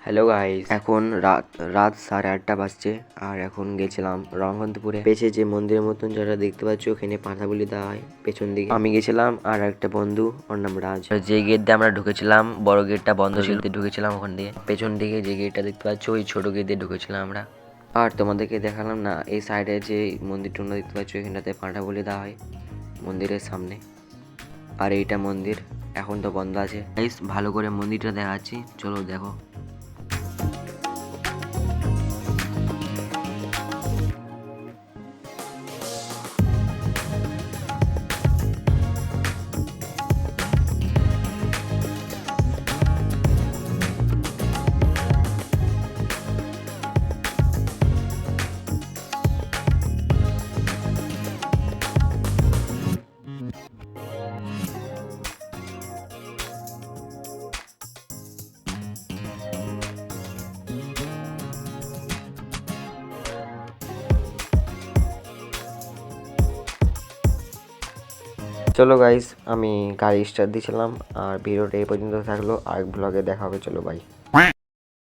Hello guys, এখন রাত রাত 8:30 বাজছে। আর এখন গেছিলাম রংগন্তপুরে। পেছে যে মন্দিরের মতন যেটা দেখতে পাচ্ছ, ওখানে পাঁঠা বলি দেওয়া হয় পেছন দিকে। আমি গেছিলাম আর একটা বন্ধু, ওর নাম রাজ। যে গেট দিয়ে আমরা ঢুকেছিলাম, বড় গেটটা বন্ধ ছিল, ঢুকেছিলাম ওখান দিয়ে। পেছন দিকে যে গেটটা দেখতে পাচ্ছ, ওই ছোট গেট দিয়ে ঢুকেছিলাম আমরা। আর তোমাদেরকে দেখালাম না, এই সাইডে যে মন্দিরটা দেখতে পাচ্ছ, এখানটাতে পাঁঠা বলি দেওয়া হয় মন্দিরের সামনে। আর এইটা মন্দির এখন তো বন্ধ আছে। গাইস, ভালো করে মন্দিরটা দেখাচ্ছি, চলো দেখো। চলো গাইস, আমি গাড়ি স্টার্ট দিয়েছিলাম। আর ভিডিওটা এই পর্যন্ত থাকলো, আর ব্লগে দেখা হবে। চলো বাই।